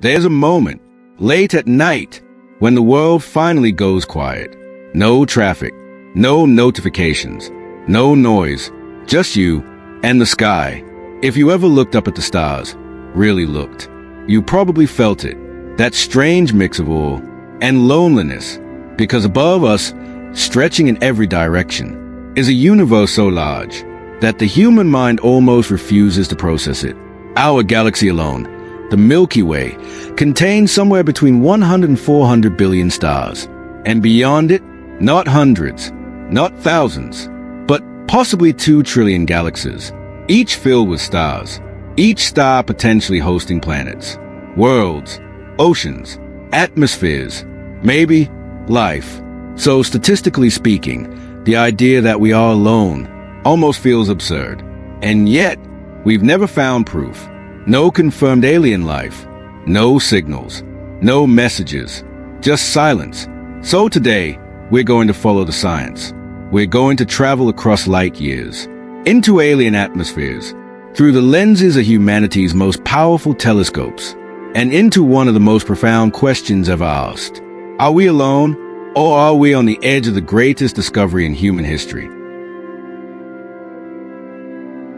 There's a moment, late at night, when the world finally goes quiet. No traffic, no notifications, no noise, just you and the sky. If you ever looked up at the stars, really looked, you probably felt it, that strange mix of awe and loneliness, because above us, stretching in every direction, is a universe so large that the human mind almost refuses to process it. Our galaxy alone, the Milky Way, contains somewhere between 100 and 400 billion stars, and beyond it, not hundreds, not thousands, but possibly 2 trillion galaxies, each filled with stars, each star potentially hosting planets, worlds, oceans, atmospheres, maybe life. So statistically speaking, the idea that we are alone almost feels absurd. And yet, we've never found proof. No confirmed alien life, no signals, no messages, just silence. So today, we're going to follow the science. We're going to travel across light years, into alien atmospheres, through the lenses of humanity's most powerful telescopes, and into one of the most profound questions ever asked. Are we alone, or are we on the edge of the greatest discovery in human history?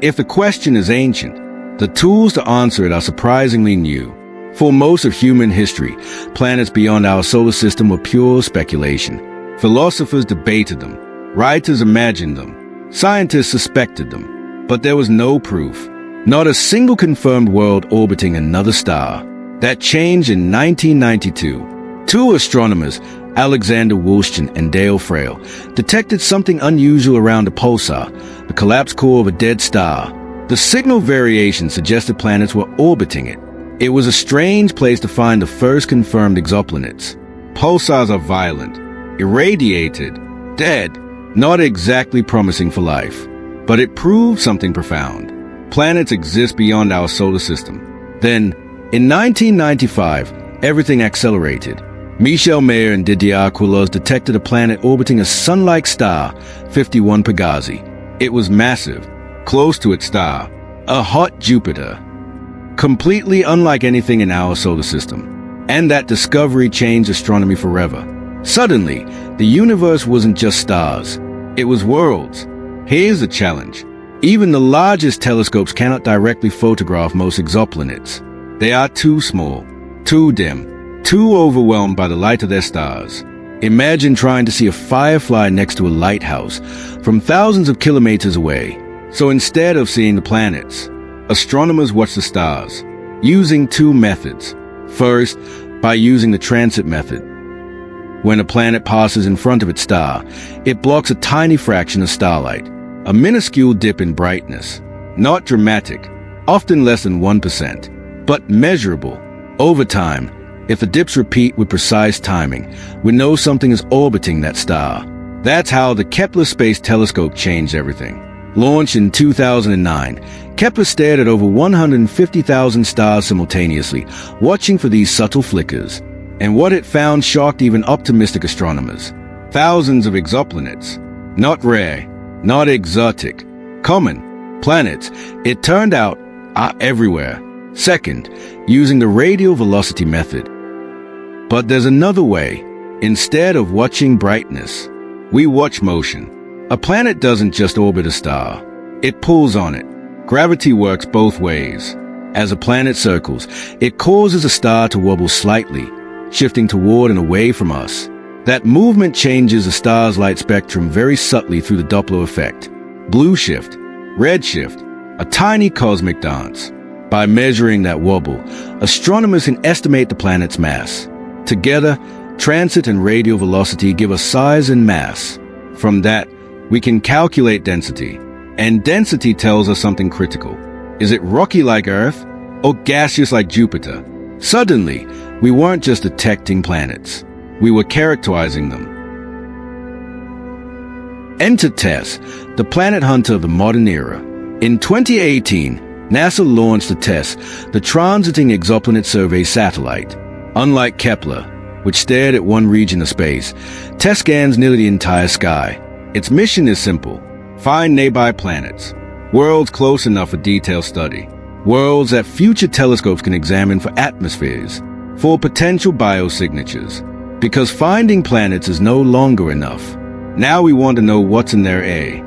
If the question is ancient, the tools to answer it are surprisingly new. For most of human history, planets beyond our solar system were pure speculation. Philosophers debated them, writers imagined them, scientists suspected them, but there was no proof. Not a single confirmed world orbiting another star. That changed in 1992. 2 astronomers, Alexander Wolszczyn and Dale Frail, detected something unusual around a pulsar, the collapsed core of a dead star. The signal variation suggested planets were orbiting it. It was a strange place to find the first confirmed exoplanets. Pulsars are violent, irradiated, dead, not exactly promising for life. But it proved something profound. Planets exist beyond our solar system. Then, in 1995, everything accelerated. Michel Mayor and Didier Queloz detected a planet orbiting a sun-like star, 51 Pegasi. It was massive, close to its star, a hot Jupiter, completely unlike anything in our solar system. And that discovery changed astronomy forever. Suddenly, the universe wasn't just stars, it was worlds. Here's the challenge. Even the largest telescopes cannot directly photograph most exoplanets. They are too small, too dim, too overwhelmed by the light of their stars. Imagine trying to see a firefly next to a lighthouse from thousands of kilometers away. So instead of seeing the planets, astronomers watch the stars, using 2 methods. First, by using the transit method. When a planet passes in front of its star, it blocks a tiny fraction of starlight, a minuscule dip in brightness. Not dramatic, often less than 1%, but measurable. Over time, if the dips repeat with precise timing, we know something is orbiting that star. That's how the Kepler Space Telescope changed everything. Launched in 2009, Kepler stared at over 150,000 stars simultaneously, watching for these subtle flickers. And what it found shocked even optimistic astronomers. Thousands of exoplanets. Not rare, not exotic, common planets, it turned out, are everywhere. Second, using the radial velocity method. But there's another way. Instead of watching brightness, we watch motion. A planet doesn't just orbit a star. It pulls on it. Gravity works both ways. As a planet circles, it causes a star to wobble slightly, shifting toward and away from us. That movement changes a star's light spectrum very subtly through the Doppler effect. Blue shift, red shift, a tiny cosmic dance. By measuring that wobble, astronomers can estimate the planet's mass. Together, transit and radial velocity give us size and mass. From that, we can calculate density. And density tells us something critical. Is it rocky like Earth or gaseous like Jupiter? Suddenly, we weren't just detecting planets. We were characterizing them. Enter TESS, the planet hunter of the modern era. In 2018, NASA launched the TESS, the Transiting Exoplanet Survey satellite. Unlike Kepler, which stared at one region of space, TESS scans nearly the entire sky. Its mission is simple. Find nearby planets, worlds close enough for detailed study, worlds that future telescopes can examine for atmospheres. for potential biosignatures, because finding planets is no longer enough. Now we want to know what's in their A.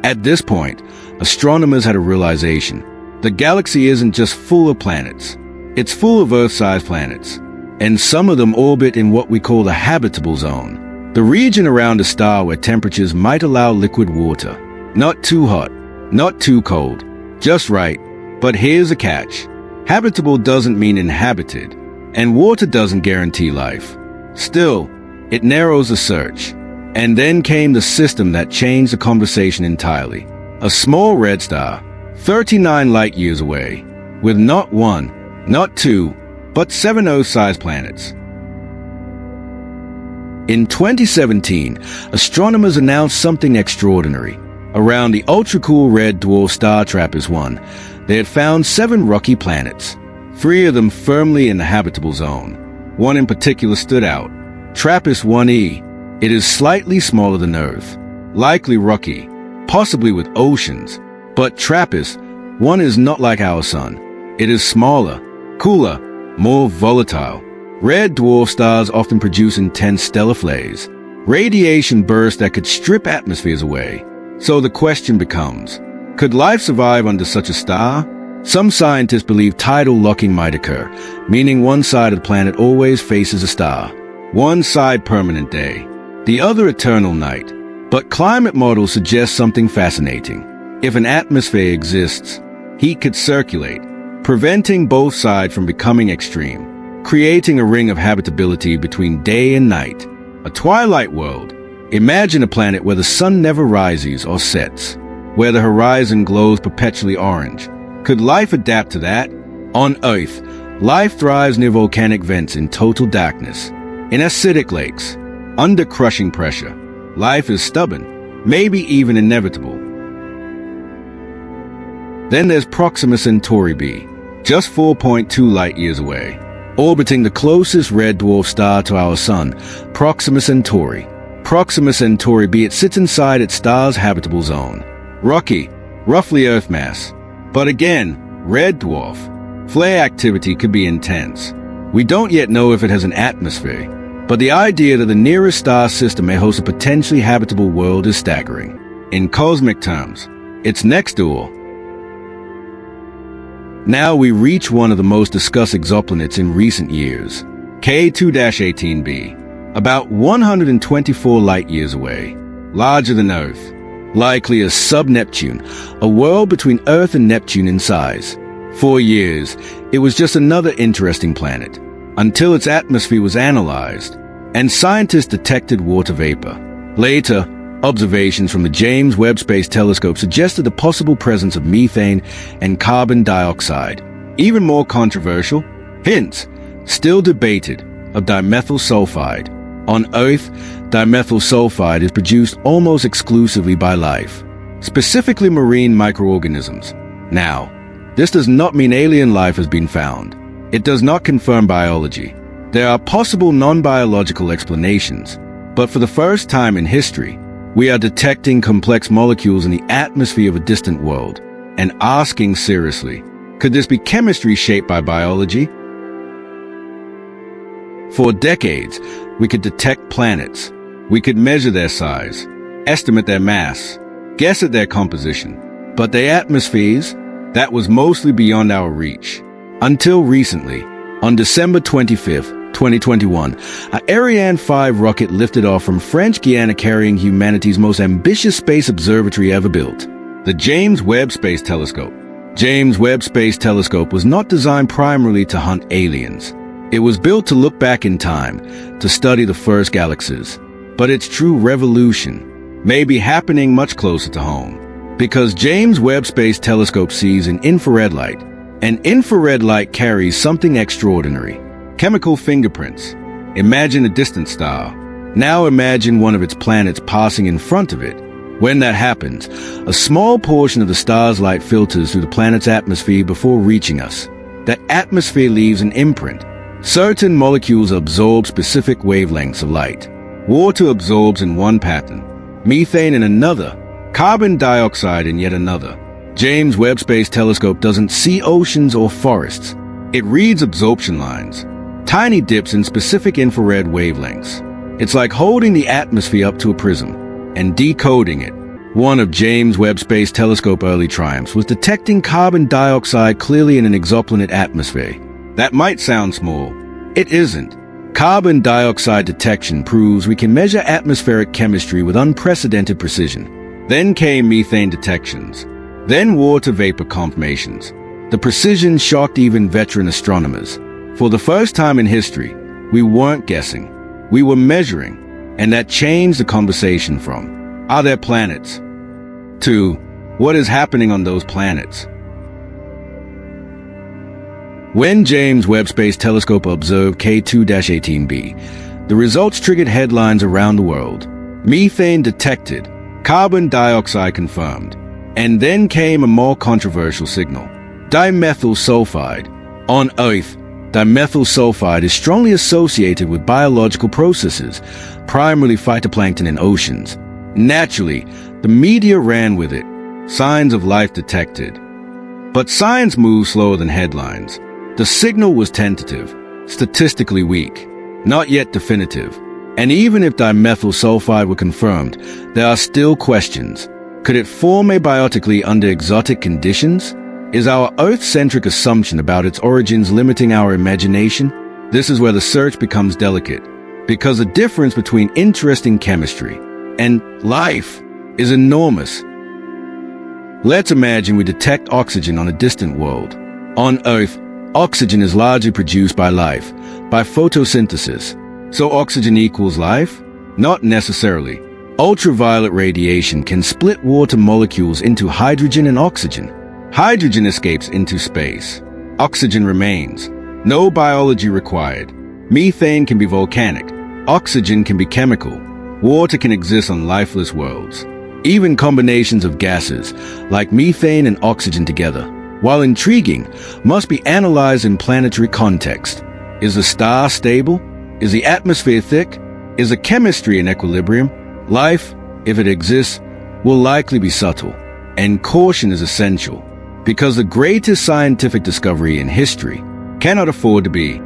At this point, astronomers had a realization. The galaxy isn't just full of planets. It's full of Earth-sized planets, and some of them orbit in what we call the habitable zone, the region around a star where temperatures might allow liquid water. Not too hot, not too cold, just right. But here's a catch. Habitable doesn't mean inhabited, and water doesn't guarantee life. Still, it narrows the search. And then came the system that changed the conversation entirely. A small red star, 39 light-years away, with not one, not two, but 7 Earth-sized planets. In 2017, astronomers announced something extraordinary. Around the ultra-cool red dwarf star TRAPPIST-1, they had found 7 rocky planets, 3 of them firmly in the habitable zone. One in particular stood out, TRAPPIST-1e. It is slightly smaller than Earth, likely rocky, possibly with oceans. But TRAPPIST-1 is not like our Sun. It is smaller, cooler, more volatile. Red dwarf stars often produce intense stellar flares, radiation bursts that could strip atmospheres away. So the question becomes, could life survive under such a star? Some scientists believe tidal locking might occur, meaning one side of the planet always faces a star. One side permanent day, the other eternal night. But climate models suggest something fascinating. If an atmosphere exists, heat could circulate, preventing both sides from becoming extreme, creating a ring of habitability between day and night. A twilight world. Imagine a planet where the sun never rises or sets, where the horizon glows perpetually orange. Could life adapt to that? On Earth, life thrives near volcanic vents in total darkness, in acidic lakes, under crushing pressure. Life is stubborn, maybe even inevitable. Then there's Proxima Centauri b, just 4.2 light-years away, orbiting the closest red dwarf star to our Sun, Proxima Centauri. Proxima Centauri b, it sits inside its star's habitable zone. Rocky, roughly Earth mass. But again, red dwarf. Flare activity could be intense. We don't yet know if it has an atmosphere, but the idea that the nearest star system may host a potentially habitable world is staggering. In cosmic terms, it's next door. Now we reach one of the most discussed exoplanets in recent years, K2-18b, about 124 light-years away, larger than Earth, likely a sub-Neptune, a world between Earth and Neptune in size. For years, it was just another interesting planet, until its atmosphere was analyzed, and scientists detected water vapor. Later, observations from the James Webb Space Telescope suggested the possible presence of methane and carbon dioxide. Even more controversial, hints, still debated, of dimethyl sulfide. On Earth, dimethyl sulfide is produced almost exclusively by life, specifically marine microorganisms. Now, this does not mean alien life has been found. It does not confirm biology. There are possible non-biological explanations, but for the first time in history, we are detecting complex molecules in the atmosphere of a distant world and asking seriously, could this be chemistry shaped by biology? For decades, we could detect planets. We could measure their size, estimate their mass, guess at their composition. But their atmospheres, that was mostly beyond our reach. Until recently, on December 25th, 2021, an Ariane 5 rocket lifted off from French Guiana carrying humanity's most ambitious space observatory ever built, the James Webb Space Telescope. James Webb Space Telescope was not designed primarily to hunt aliens. It was built to look back in time, to study the first galaxies. But its true revolution may be happening much closer to home, because James Webb Space Telescope sees in infrared light, and infrared light carries something extraordinary. Chemical fingerprints. Imagine a distant star. Now imagine one of its planets passing in front of it. When that happens, a small portion of the star's light filters through the planet's atmosphere before reaching us. That atmosphere leaves an imprint. Certain molecules absorb specific wavelengths of light. Water absorbs in one pattern, methane in another, carbon dioxide in yet another. James Webb Space Telescope doesn't see oceans or forests. It reads absorption lines, tiny dips in specific infrared wavelengths. It's like holding the atmosphere up to a prism and decoding it. One of James Webb Space Telescope early triumphs was detecting carbon dioxide clearly in an exoplanet atmosphere. That might sound small. It isn't. Carbon dioxide detection proves we can measure atmospheric chemistry with unprecedented precision. Then came methane detections. Then water vapor confirmations. The precision shocked even veteran astronomers. For the first time in history, we weren't guessing. We were measuring. And that changed the conversation from, are there planets? To, what is happening on those planets? When James Webb Space Telescope observed K2-18b, the results triggered headlines around the world. Methane detected, carbon dioxide confirmed, and then came a more controversial signal. Dimethyl sulfide. On Earth, dimethyl sulfide is strongly associated with biological processes, primarily phytoplankton in oceans. Naturally, the media ran with it. Signs of life detected. But science moves slower than headlines. The signal was tentative, statistically weak, not yet definitive. And even if dimethyl sulfide were confirmed, there are still questions. Could it form abiotically under exotic conditions? Is our Earth-centric assumption about its origins limiting our imagination? This is where the search becomes delicate, because the difference between interesting chemistry and life is enormous. Let's imagine we detect oxygen on a distant world. On Earth, oxygen is largely produced by life, by photosynthesis. So oxygen equals life? Not necessarily. Ultraviolet radiation can split water molecules into hydrogen and oxygen. Hydrogen escapes into space. Oxygen remains. No biology required. Methane can be volcanic. Oxygen can be chemical. Water can exist on lifeless worlds. Even combinations of gases, like methane and oxygen together, while intriguing, must be analyzed in planetary context. Is the star stable? Is the atmosphere thick? Is the chemistry in equilibrium? Life, if it exists, will likely be subtle, and caution is essential, because the greatest scientific discovery in history cannot afford to be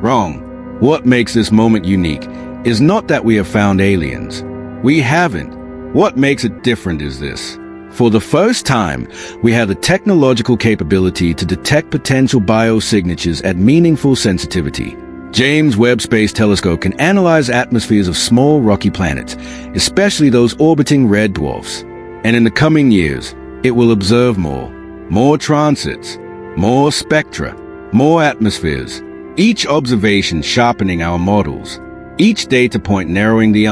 wrong. What makes this moment unique is not that we have found aliens. We haven't. What makes it different is this. For the first time, we have the technological capability to detect potential biosignatures at meaningful sensitivity. James Webb Space Telescope can analyze atmospheres of small rocky planets, especially those orbiting red dwarfs. And in the coming years, it will observe more transits, more spectra, more atmospheres, each observation sharpening our models, each data point narrowing the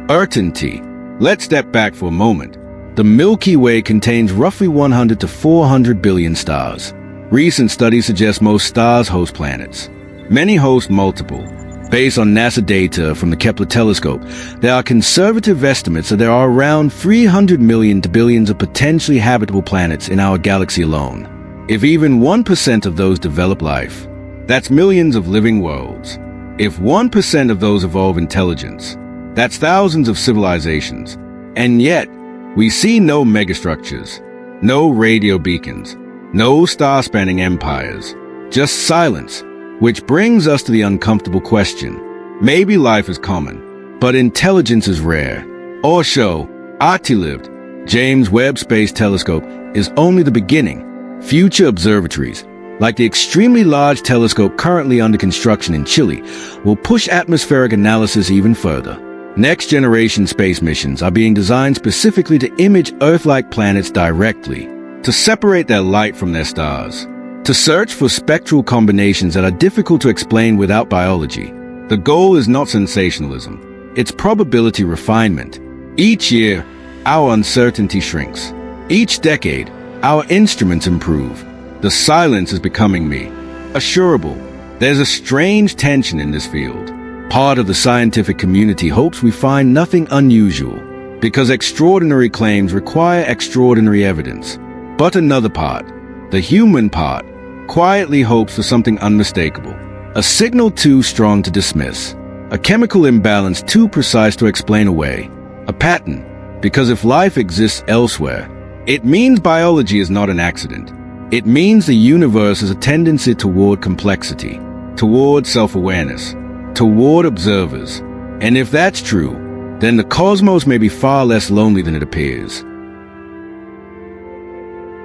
uncertainty. Let's step back for a moment. The Milky Way contains roughly 100 to 400 billion stars. Recent studies suggest most stars host planets. Many host multiple. Based on NASA data from the Kepler telescope, there are conservative estimates that there are around 300 million to billions of potentially habitable planets in our galaxy alone. If even 1% of those develop life, that's millions of living worlds. If 1% of those evolve intelligence, that's thousands of civilizations. And yet, we see no megastructures, no radio beacons, no star-spanning empires, just silence, which brings us to the uncomfortable question. Maybe life is common, but intelligence is rare. Or so, lived. James Webb Space Telescope is only the beginning. Future observatories, like the extremely large telescope currently under construction in Chile, will push atmospheric analysis even further. Next-generation space missions are being designed specifically to image Earth-like planets directly, to separate their light from their stars, to search for spectral combinations that are difficult to explain without biology. The goal is not sensationalism, it's probability refinement. Each year, our uncertainty shrinks. Each decade, our instruments improve. The silence is becoming assurable. There's a strange tension in this field. Part of the scientific community hopes we find nothing unusual, because extraordinary claims require extraordinary evidence. But another part, the human part, quietly hopes for something unmistakable. A signal too strong to dismiss. A chemical imbalance too precise to explain away. A pattern, because if life exists elsewhere, it means biology is not an accident. It means the universe has a tendency toward complexity, toward self-awareness, toward observers. And if that's true, then the cosmos may be far less lonely than it appears.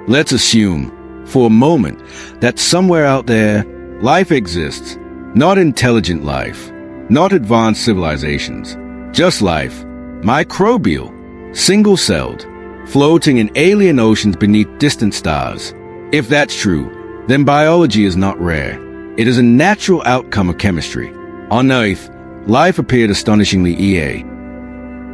Let's assume, for a moment, that somewhere out there, life exists. Not intelligent life, not advanced civilizations, just life, microbial, single-celled, floating in alien oceans beneath distant stars. If that's true, then biology is not rare. It is a natural outcome of chemistry. On Earth, life appeared astonishingly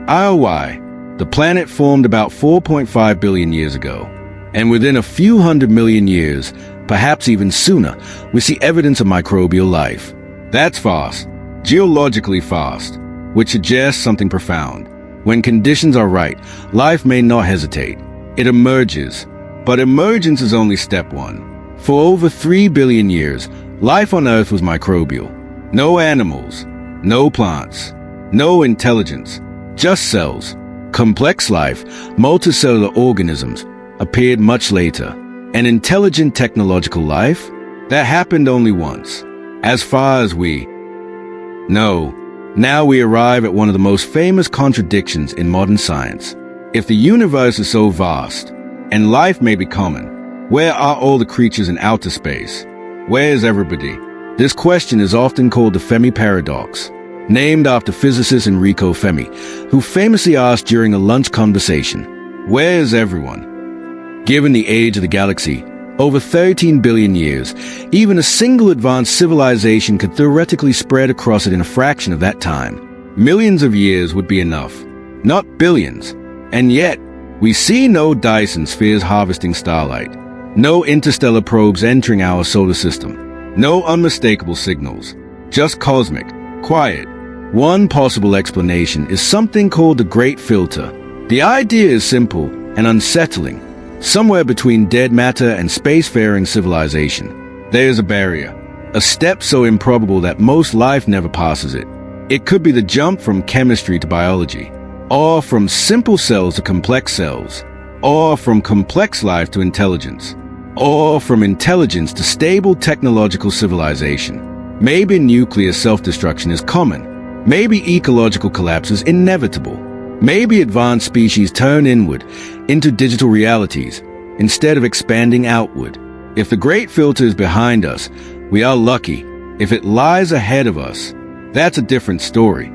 IOI. The planet formed about 4.5 billion years ago, and within a few 100 million years, perhaps even sooner, we see evidence of microbial life. That's fast, geologically fast, which suggests something profound. When conditions are right, life may not hesitate. It emerges. But emergence is only step one. For over 3 billion years, life on Earth was microbial. No animals, no plants, no intelligence, just cells. Complex life, multicellular organisms, appeared much later. An intelligent technological life? That happened only once. As far as we know, now we arrive at one of the most famous contradictions in modern science. If the universe is so vast, and life may be common, where are all the creatures in outer space? Where is everybody? This question is often called the Fermi paradox, named after physicist Enrico Fermi, who famously asked during a lunch conversation, "Where is everyone?" Given the age of the galaxy, over 13 billion years, even a single advanced civilization could theoretically spread across it in a fraction of that time. Millions of years would be enough, not billions. And yet, we see no Dyson spheres harvesting starlight, no interstellar probes entering our solar system, no unmistakable signals, just cosmic, quiet. One possible explanation is something called the Great Filter. The idea is simple and unsettling. Somewhere between dead matter and spacefaring civilization, there is a barrier, a step so improbable that most life never passes it. It could be the jump from chemistry to biology, or from simple cells to complex cells, or from complex life to intelligence, or from intelligence to stable technological civilization. Maybe nuclear self-destruction is common. Maybe ecological collapse is inevitable. Maybe advanced species turn inward into digital realities instead of expanding outward. If the Great Filter is behind us, we are lucky. If it lies ahead of us, that's a different story.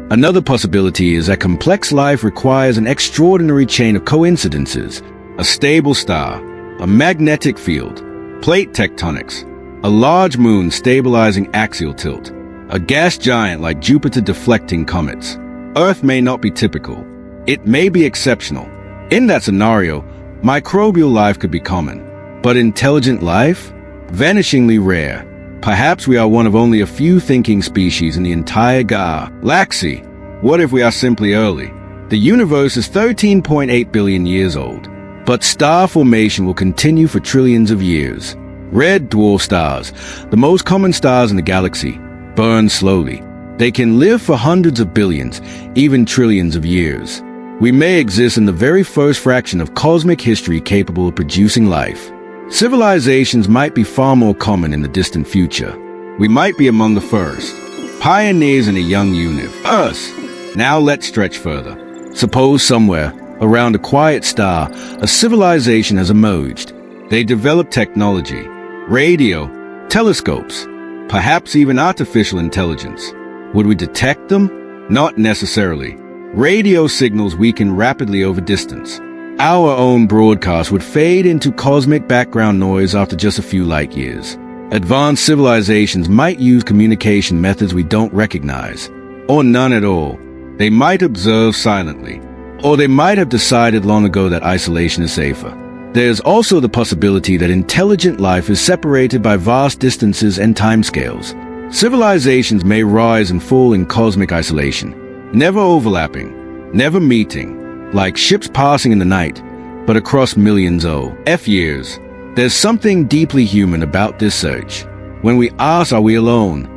Another possibility is that complex life requires an extraordinary chain of coincidences, a stable star, a magnetic field, plate tectonics, a large moon stabilizing axial tilt, a gas giant like Jupiter deflecting comets. Earth may not be typical. It may be exceptional. In that scenario, microbial life could be common, but intelligent life? Vanishingly rare. Perhaps we are one of only a few thinking species in the entire galaxy. What if we are simply early? The universe is 13.8 billion years old, but star formation will continue for trillions of years. Red dwarf stars, the most common stars in the galaxy, burn slowly. They can live for hundreds of billions, even trillions of years. We may exist in the very first fraction of cosmic history capable of producing life. Civilizations might be far more common in the distant future. We might be among the first, pioneers in a young universe. Now let's stretch further. Suppose somewhere, around a quiet star, a civilization has emerged. They developed technology, radio, telescopes, perhaps even artificial intelligence. Would we detect them? Not necessarily. Radio signals weaken rapidly over distance. Our own broadcast would fade into cosmic background noise after just a few light years. Advanced civilizations might use communication methods we don't recognize, or none at all. They might observe silently, or they might have decided long ago that isolation is safer. There's also the possibility that intelligent life is separated by vast distances and timescales. Civilizations may rise and fall in cosmic isolation, never overlapping, never meeting, like ships passing in the night, but across millions of years. There's something deeply human about this search. When we ask, are we alone?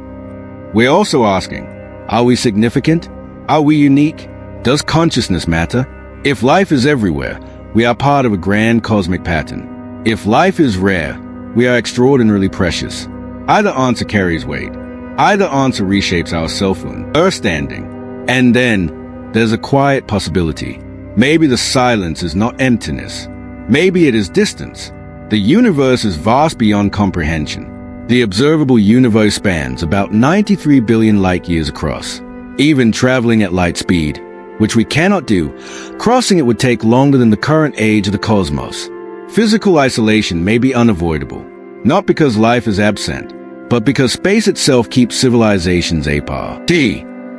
We're also asking, are we significant? Are we unique? Does consciousness matter? If life is everywhere, we are part of a grand cosmic pattern. If life is rare, we are extraordinarily precious. Either answer carries weight. Either answer reshapes our self-understanding. And then there's a quiet possibility. Maybe the silence is not emptiness. Maybe it is distance. The universe is vast beyond comprehension. The observable universe spans about 93 billion light-years across. Even traveling at light speed, which we cannot do, crossing it would take longer than the current age of the cosmos. Physical isolation may be unavoidable, not because life is absent, but because space itself keeps civilizations apart.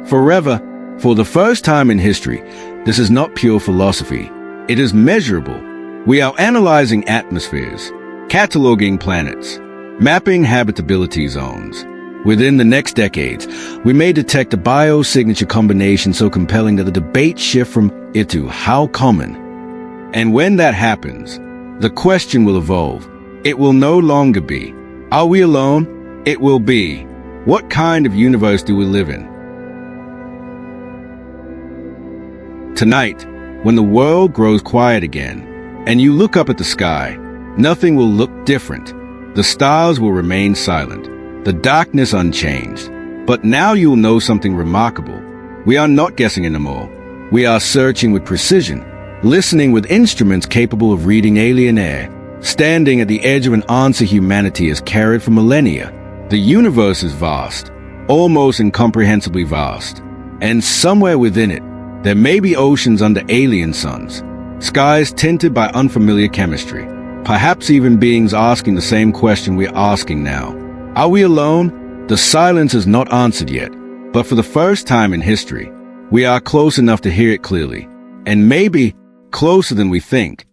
Forever, for the first time in history, this is not pure philosophy. It is measurable. We are analyzing atmospheres, cataloging planets, mapping habitability zones. Within the next decades, we may detect a biosignature combination so compelling that the debate shifts from it to how common. And when that happens, the question will evolve. It will no longer be, are we alone? It will be, what kind of universe do we live in? Tonight, when the world grows quiet again, and you look up at the sky, nothing will look different. The stars will remain silent, the darkness unchanged. But now you'll know something remarkable. We are not guessing anymore. We are searching with precision, listening with instruments capable of reading alien air, standing at the edge of an answer humanity has carried for millennia. The universe is vast, almost incomprehensibly vast, and somewhere within it, there may be oceans under alien suns, skies tinted by unfamiliar chemistry, perhaps even beings asking the same question we're asking now. Are we alone? The silence is not answered yet, but for the first time in history, we are close enough to hear it clearly, and maybe closer than we think.